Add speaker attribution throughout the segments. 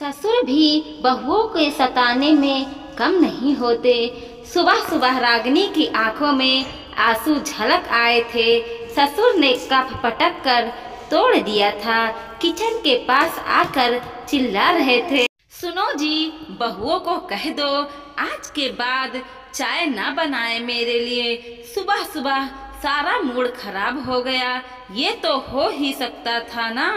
Speaker 1: ससुर भी बहुओं के सताने में कम नहीं होते। सुबह सुबह रागिनी की आंखों में आंसू झलक आए थे। ससुर ने कप पटक कर तोड़ दिया था। किचन के पास आकर चिल्ला रहे थे, सुनो जी, बहुओं को कह दो आज के बाद चाय ना बनाए मेरे लिए। सुबह सुबह सारा मूड खराब हो गया। ये तो हो ही सकता था ना,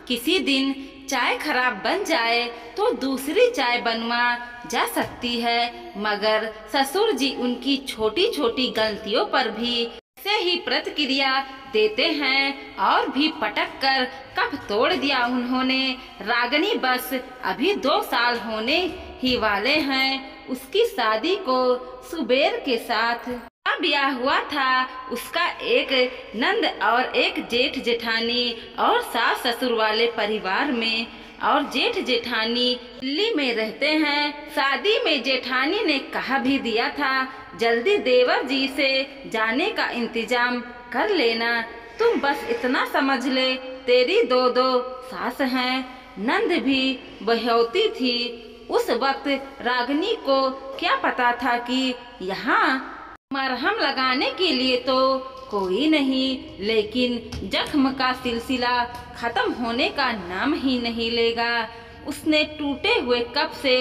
Speaker 1: किसी दिन चाय खराब बन जाए तो दूसरी चाय बनवा जा सकती है। मगर ससुर जी उनकी छोटी छोटी गलतियों पर भी ऐसे ही प्रतिक्रिया देते हैं और भी पटक कर कप तोड़ दिया उन्होंने। रागिनी बस अभी 2 साल होने ही वाले हैं। उसकी शादी को सुबेर के साथ ब्याह हुआ था। उसका एक नंद और एक जेठ जेठानी और सास ससुर वाले परिवार में, और जेठ जेठानी दिल्ली में रहते हैं। शादी में जेठानी ने कहा भी दिया था, जल्दी देवर जी से जाने का इंतजाम कर लेना। तुम बस इतना समझ ले, तेरी 2 सास हैं। नंद भी बहौती थी। उस वक्त रागिनी को क्या पता था कि यहाँ मरहम लगाने के लिए तो कोई नहीं, लेकिन जख्म का सिलसिला खत्म होने का नाम ही नहीं लेगा। उसने टूटे हुए कप से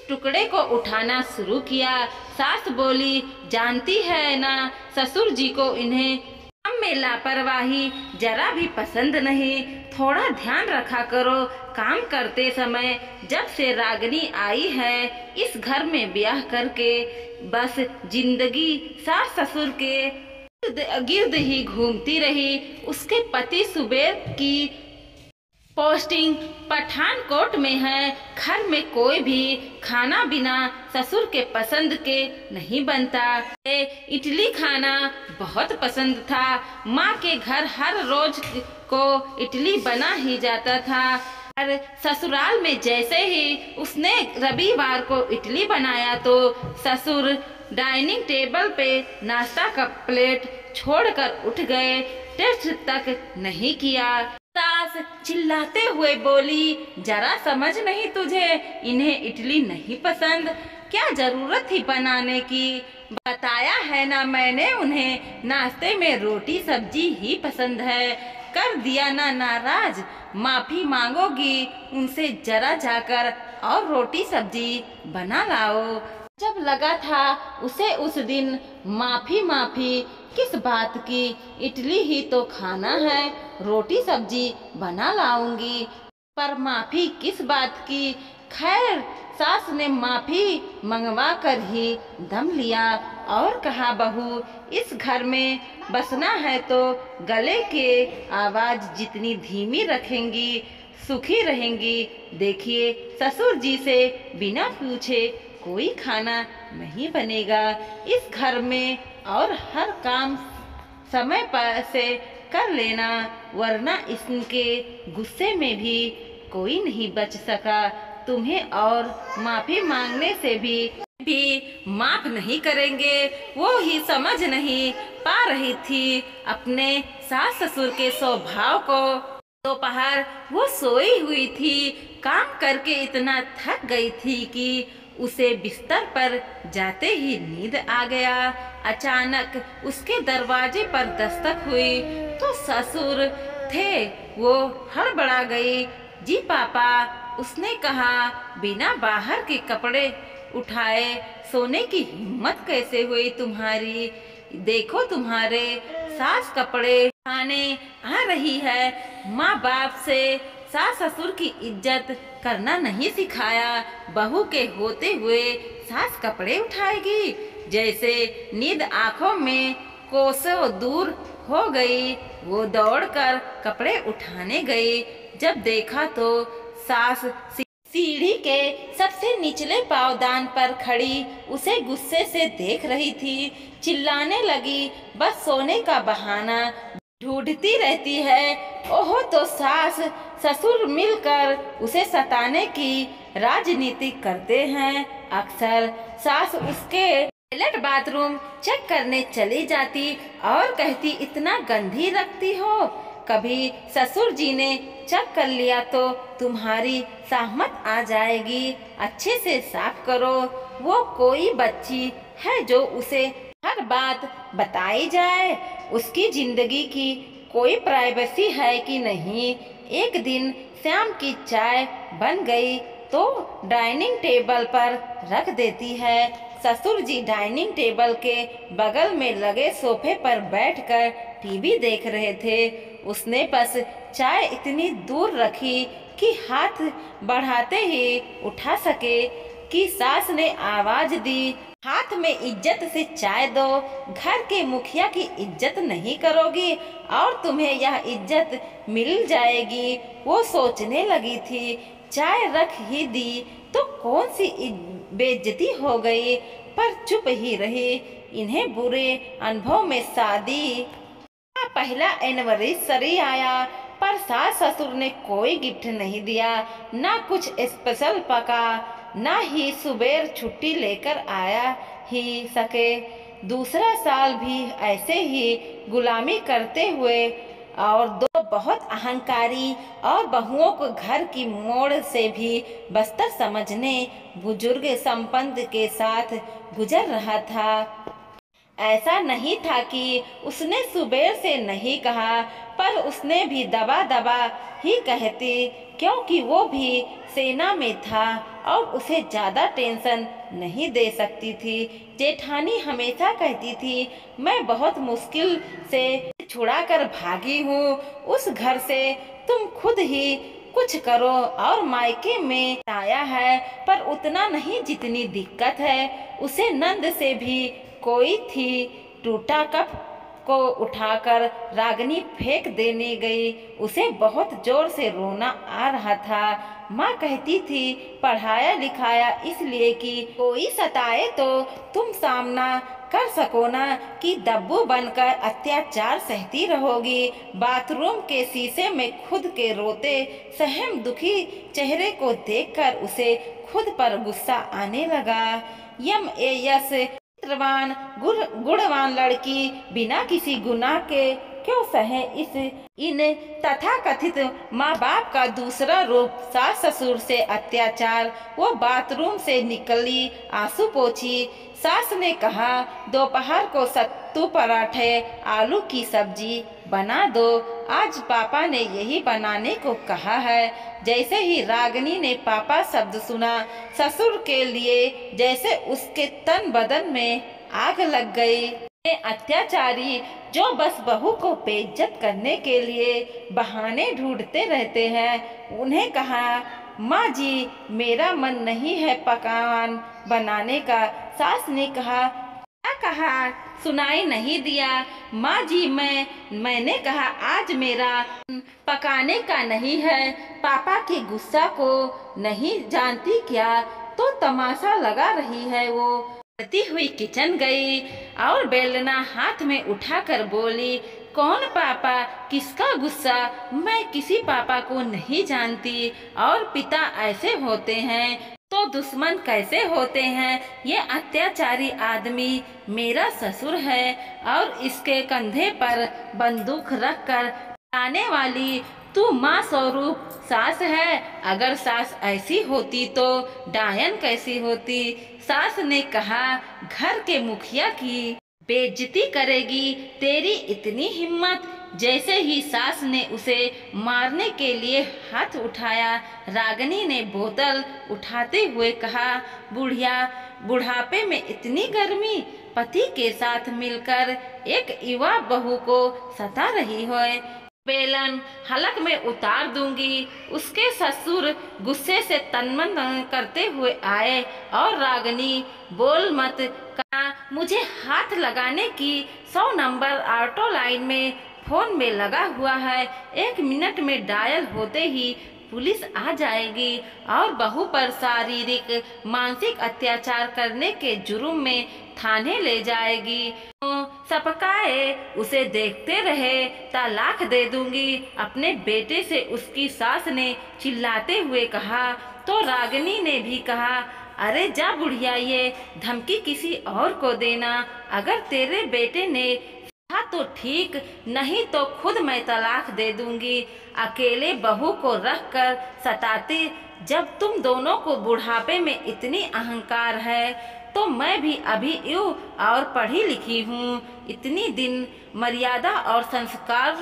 Speaker 1: टुकड़े को उठाना शुरू किया। सास बोली, जानती है ना, ससुर जी को इन्हें काम में लापरवाही जरा भी पसंद नहीं। थोड़ा ध्यान रखा करो काम करते समय। जब से रागिनी आई है इस घर में ब्याह करके, बस जिंदगी सास ससुर के गिर्द ही घूमती रही। उसके पति सुबेर की पोस्टिंग पठानकोट में है। घर में कोई भी खाना बिना ससुर के पसंद के नहीं बनता। इडली खाना बहुत पसंद था। माँ के घर हर रोज को इडली बना ही जाता था। और ससुराल में जैसे ही उसने रविवार को इडली बनाया तो ससुर डाइनिंग टेबल पे नाश्ता का प्लेट छोड़कर उठ गए। टेस्ट तक नहीं किया। सास चिल्लाते हुए बोली, जरा समझ नहीं तुझे, इन्हें इडली नहीं पसंद, क्या जरूरत थी बनाने की। बताया है ना मैंने उन्हें नाश्ते में रोटी सब्जी ही पसंद है। कर दिया ना नाराज, माफी मांगोगी उनसे, जरा जाकर और रोटी सब्जी बना लाओ। जब लगा था उसे उस दिन माफी किस बात की, इडली ही तो खाना है, रोटी सब्जी बना लाऊंगी, पर माफी किस बात की। खैर सास ने माफी मंगवा कर ही दम लिया और कहा, बहू इस घर में बसना है तो गले के आवाज जितनी धीमी रखेंगी सुखी रहेंगी। देखिए ससुर जी से बिना पूछे कोई खाना नहीं बनेगा इस घर में, और हर काम समय पर से कर लेना, वरना इनके गुस्से में भी कोई नहीं बच सका। तुम्हें और माफी मांगने से भी माफ नहीं करेंगे। वो ही समझ नहीं पा रही थी अपने सास ससुर के स्वभाव को। दोपहर वो सोई हुई थी, काम करके इतना थक गई थी कि उसे बिस्तर पर जाते ही नींद आ गया। अचानक उसके दरवाजे पर दस्तक हुई तो ससुर थे। वो हड़बड़ा गई। जी पापा, उसने कहा, बिना बाहर के कपड़े उठाए सोने की हिम्मत कैसे हुई तुम्हारी। देखो तुम्हारे सास कपड़े उठाने आ रही है। माँ बाप से सास ससुर की इज्जत करना नहीं सिखाया। बहू के होते हुए सास कपड़े उठाएगी। जैसे नींद आंखों में कोसों दूर हो गई, वो दौड़कर कपड़े उठाने गई। जब देखा तो सास सीढ़ी के सबसे निचले पावदान पर खड़ी उसे गुस्से से देख रही थी। चिल्लाने लगी, बस सोने का बहाना ढूंढती रहती है। ओहो, तो सास ससुर मिलकर उसे सताने की राजनीति करते हैं। अक्सर सास उसके टॉयलेट बाथरूम चेक करने चली जाती और कहती, इतना गंदी रखती हो, कभी ससुर जी ने चेक कर लिया तो तुम्हारी सहमत आ जाएगी। अच्छे से साफ करो। वो कोई बच्ची है जो उसे हर बात बताई जाए? उसकी जिंदगी की कोई प्राइवेसी है कि नहीं? एक दिन श्याम की चाय बन गई तो डाइनिंग टेबल पर रख देती है। ससुर जी डाइनिंग टेबल के बगल में लगे सोफे पर बैठकर टीवी देख रहे थे। उसने बस चाय इतनी दूर रखी कि हाथ बढ़ाते ही उठा सके कि सास ने आवाज दी, हाथ में इज्जत से चाय दो। घर के मुखिया की इज्जत नहीं करोगी और तुम्हें यह इज्जत मिल जाएगी। वो सोचने लगी थी, चाय रख ही दी तो कौन सी बेइज्जती हो गई, पर चुप ही रही। इन्हें बुरे अनुभव में शादी का पहला एनिवर्सरी आया, पर सास ससुर ने कोई गिफ्ट नहीं दिया, ना कुछ स्पेशल पका, ना ही सुबह छुट्टी लेकर आया ही सके। दूसरा साल भी ऐसे ही गुलामी करते हुए और दो बहुत अहंकारी और बहुओं को घर की मोड़ से भी बस्तर समझने बुजुर्ग संपन्न के साथ गुजर रहा था। ऐसा नहीं था कि उसने सुबह से नहीं कहा, पर उसने भी दबा दबा ही कहती, क्योंकि वो भी सेना में था और उसे ज्यादा टेंशन नहीं दे सकती थी। जेठानी हमेशा कहती थी, मैं बहुत मुश्किल से छुड़ा कर भागी हूँ उस घर से, तुम खुद ही कुछ करो। और मायके में आया है, पर उतना नहीं जितनी दिक्कत है उसे नंद से भी कोई थी। टूटा कप को उठाकर रागनी फेंक देने गई। उसे बहुत जोर से रोना आ रहा था। माँ कहती थी, पढ़ाया लिखाया इसलिए कि कोई सताए तो तुम सामना कर सको ना, कि दब्बू बनकर अत्याचार सहती रहोगी। बाथरूम के शीशे में खुद के रोते सहम दुखी चेहरे को देखकर उसे खुद पर गुस्सा आने लगा। चित्रवान गुणवान लड़की बिना किसी गुनाह के क्यों सहे इन तथाकथित माँ बाप का दूसरा रूप, सास ससुर से अत्याचार। वो बाथरूम से निकली, आंसू पोंछी। सास ने कहा, दोपहर को सत्तू पराठे आलू की सब्जी बना दो, आज पापा ने यही बनाने को कहा है। जैसे ही रागिनी ने पापा शब्द सुना, ससुर के लिए जैसे उसके तन बदन में आग लग गई। अत्याचारी जो बस बहू को बेइज्जत करने के लिए बहाने ढूंढते रहते हैं, उन्हें कहा, माँ जी मेरा मन नहीं है पकवान बनाने का। सास ने कहा, क्या कहा, सुनाई नहीं दिया? माँ जी मैंने कहा आज मेरा पकाने का नहीं है। पापा के गुस्सा को नहीं जानती क्या? तो तमाशा लगा रही है। वो बढ़ती हुई किचन गई और बेलना हाथ में उठाकर बोली, कौन पापा, किसका गुस्सा? मैं किसी पापा को नहीं जानती। और पिता ऐसे होते हैं तो दुश्मन कैसे होते हैं? ये अत्याचारी आदमी मेरा ससुर है और इसके कंधे पर बंदूक रखकर आने वाली तू माँ स्वरूप सास है। अगर सास ऐसी होती तो डायन कैसी होती? सास ने कहा, घर के मुखिया की बेइज्जती करेगी? तेरी इतनी हिम्मत? जैसे ही सास ने उसे मारने के लिए हाथ उठाया, रागिनी ने बोतल उठाते हुए कहा, बुढ़ापे में इतनी गर्मी, पति के साथ मिलकर एक युवा बहू को सता रही है। बेलन हलक में उतार दूंगी। उसके ससुर गुस्से से तनमन करते हुए आए और रागिनी, बोल मत, कहा, मुझे हाथ लगाने की 100 नंबर ऑटो लाइन में फोन में लगा हुआ है। 1 मिनट में डायल होते ही पुलिस आ जाएगी और बहू पर शारीरिक मानसिक अत्याचार करने के जुर्म में थाने ले जाएगी। सपकाए उसे देखते रहे, तलाक दे दूंगी अपने बेटे से, उसकी सास ने चिल्लाते हुए कहा। तो रागिनी ने भी कहा, अरे जा बुढ़िया, ये धमकी किसी और को देना। अगर तेरे बेटे ने तो ठीक, नहीं तो खुद मैं तलाक दे दूंगी। अकेले बहू को रख कर सताती। जब तुम दोनों को बुढ़ापे में इतनी अहंकार है तो मैं भी अभी यूँ और पढ़ी लिखी हूँ, इतनी दिन मर्यादा और संस्कार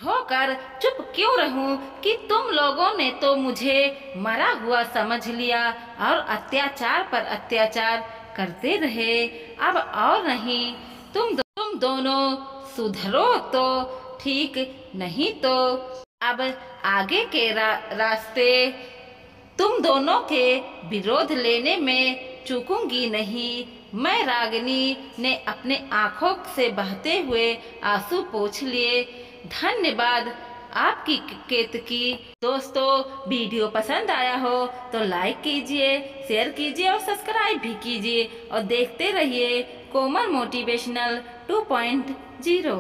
Speaker 1: होकर चुप क्यों रहूं कि तुम लोगों ने तो मुझे मरा हुआ समझ लिया और अत्याचार पर अत्याचार करते रहे। अब और नहीं, तुम दोनों सुधरो तो ठीक, नहीं तो अब आगे के रास्ते तुम दोनों के विरोध लेने में चूकूंगी नहीं। मैं रागिनी ने अपने आंखों से बहते हुए आंसू पोंछ लिए। धन्यवाद आपकी केतकी। दोस्तों, वीडियो पसंद आया हो तो लाइक कीजिए, शेयर कीजिए और सब्सक्राइब भी कीजिए और देखते रहिए कोमल मोटिवेशनल 2.0।